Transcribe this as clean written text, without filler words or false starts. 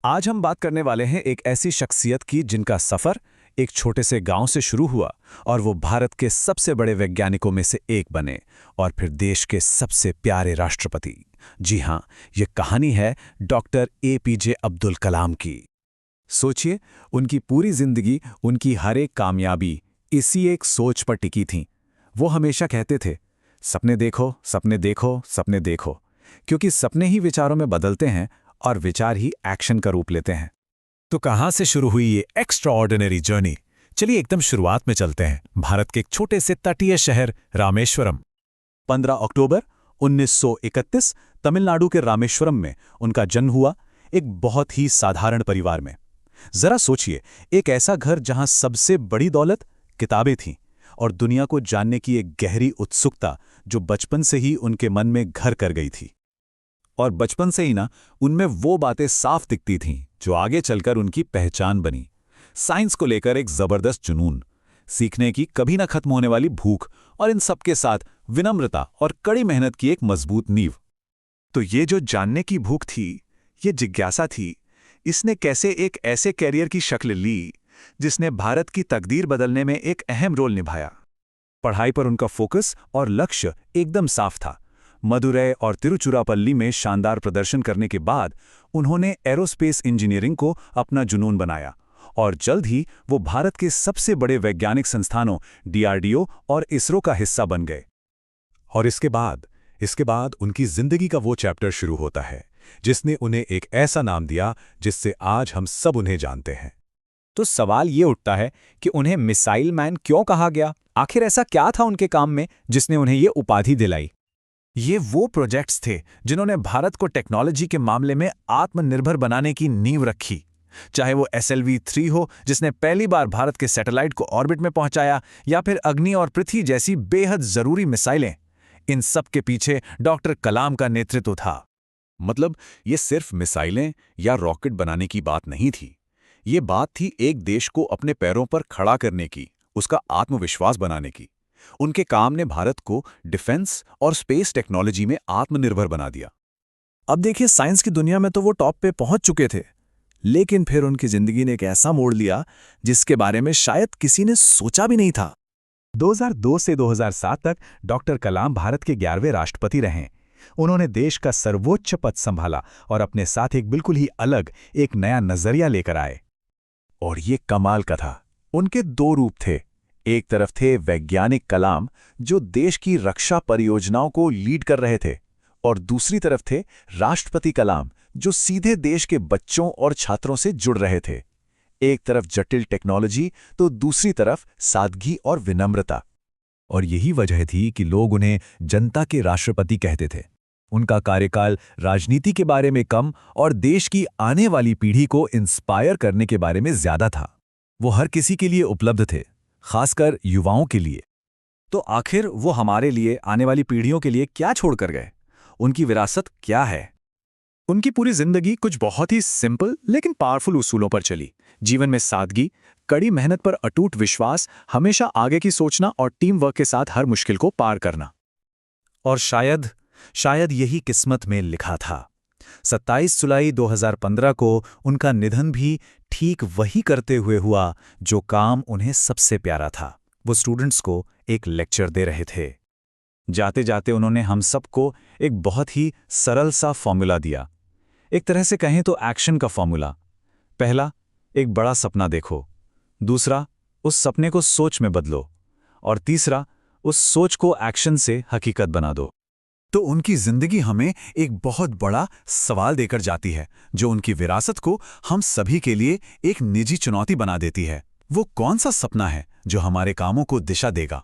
आज हम बात करने वाले हैं एक ऐसी शख्सियत की जिनका सफ़र एक छोटे से गांव से शुरू हुआ और वो भारत के सबसे बड़े वैज्ञानिकों में से एक बने और फिर देश के सबसे प्यारे राष्ट्रपति। जी हाँ, ये कहानी है डॉक्टर APJ अब्दुल कलाम की। सोचिए, उनकी पूरी जिंदगी, उनकी हर एक कामयाबी इसी एक सोच पर टिकी थी। वो हमेशा कहते थे, सपने देखो, सपने देखो, सपने देखो, क्योंकि सपने ही विचारों में बदलते हैं और विचार ही एक्शन का रूप लेते हैं। तो कहाँ से शुरू हुई ये एक्स्ट्राऑर्डिनरी जर्नी? चलिए एकदम शुरुआत में चलते हैं, भारत के एक छोटे से तटीय शहर रामेश्वरम। 15 अक्टूबर 1931 तमिलनाडु के रामेश्वरम में उनका जन्म हुआ, एक बहुत ही साधारण परिवार में। जरा सोचिए, एक ऐसा घर जहां सबसे बड़ी दौलत किताबें थीं और दुनिया को जानने की एक गहरी उत्सुकता जो बचपन से ही उनके मन में घर कर गई थी। और बचपन से ही ना, उनमें वो बातें साफ दिखती थीं जो आगे चलकर उनकी पहचान बनी। साइंस को लेकर एक जबरदस्त जुनून, सीखने की कभी ना खत्म होने वाली भूख और इन सब के साथ विनम्रता और कड़ी मेहनत की एक मजबूत नींव। तो ये जो जानने की भूख थी, ये जिज्ञासा थी, इसने कैसे एक ऐसे कैरियर की शक्ल ली जिसने भारत की तकदीर बदलने में एक अहम रोल निभाया। पढ़ाई पर उनका फोकस और लक्ष्य एकदम साफ था। मदुरै और तिरुचिरापल्ली में शानदार प्रदर्शन करने के बाद उन्होंने एरोस्पेस इंजीनियरिंग को अपना जुनून बनाया और जल्द ही वो भारत के सबसे बड़े वैज्ञानिक संस्थानों DRDO और इसरो का हिस्सा बन गए। और इसके बाद उनकी जिंदगी का वो चैप्टर शुरू होता है जिसने उन्हें एक ऐसा नाम दिया जिससे आज हम सब उन्हें जानते हैं। तो सवाल ये उठता है कि उन्हें मिसाइल मैन क्यों कहा गया? आखिर ऐसा क्या था उनके काम में जिसने उन्हें ये उपाधि दिलाई? ये वो प्रोजेक्ट्स थे जिन्होंने भारत को टेक्नोलॉजी के मामले में आत्मनिर्भर बनाने की नींव रखी। चाहे वो SLV-3 हो, जिसने पहली बार भारत के सैटेलाइट को ऑर्बिट में पहुंचाया, या फिर अग्नि और पृथ्वी जैसी बेहद जरूरी मिसाइलें, इन सब के पीछे डॉक्टर कलाम का नेतृत्व था। मतलब ये सिर्फ मिसाइलें या रॉकेट बनाने की बात नहीं थी। ये बात थी एक देश को अपने पैरों पर खड़ा करने की, उसका आत्मविश्वास बनाने की। उनके काम ने भारत को डिफेंस और स्पेस टेक्नोलॉजी में आत्मनिर्भर बना दिया। अब देखिए, साइंस की दुनिया में तो वो टॉप पे पहुंच चुके थे, लेकिन फिर उनकी जिंदगी ने एक ऐसा मोड़ लिया जिसके बारे में शायद किसी ने सोचा भी नहीं था। 2002 से 2007 तक डॉक्टर कलाम भारत के 11वें राष्ट्रपति रहे। उन्होंने देश का सर्वोच्च पद संभाला और अपने साथ एक बिल्कुल ही अलग, एक नया नजरिया लेकर आए। और ये कमाल का था, उनके दो रूप थे। एक तरफ थे वैज्ञानिक कलाम, जो देश की रक्षा परियोजनाओं को लीड कर रहे थे, और दूसरी तरफ थे राष्ट्रपति कलाम, जो सीधे देश के बच्चों और छात्रों से जुड़ रहे थे। एक तरफ जटिल टेक्नोलॉजी तो दूसरी तरफ सादगी और विनम्रता। और यही वजह थी कि लोग उन्हें जनता के राष्ट्रपति कहते थे। उनका कार्यकाल राजनीति के बारे में कम और देश की आने वाली पीढ़ी को इंस्पायर करने के बारे में ज्यादा था। वो हर किसी के लिए उपलब्ध थे, खासकर युवाओं के लिए। तो आखिर वो हमारे लिए, आने वाली पीढ़ियों के लिए क्या छोड़कर गए? उनकी विरासत क्या है? उनकी पूरी जिंदगी कुछ बहुत ही सिंपल लेकिन पावरफुल उसूलों पर चली। जीवन में सादगी, कड़ी मेहनत पर अटूट विश्वास, हमेशा आगे की सोचना और टीम वर्क के साथ हर मुश्किल को पार करना। और शायद यही किस्मत में लिखा था। 27 जुलाई 2015 को उनका निधन भी ठीक वही करते हुए हुआ जो काम उन्हें सबसे प्यारा था। वो स्टूडेंट्स को एक लेक्चर दे रहे थे। जाते जाते उन्होंने हम सबको एक बहुत ही सरल सा फॉर्मूला दिया। एक तरह से कहें तो एक्शन का फॉर्मूला। पहला, एक बड़ा सपना देखो। दूसरा, उस सपने को सोच में बदलो। और तीसरा, उस सोच को एक्शन से हकीकत बना दो। तो उनकी जिंदगी हमें एक बहुत बड़ा सवाल देकर जाती है, जो उनकी विरासत को हम सभी के लिए एक निजी चुनौती बना देती है। वो कौन सा सपना है जो हमारे कामों को दिशा देगा?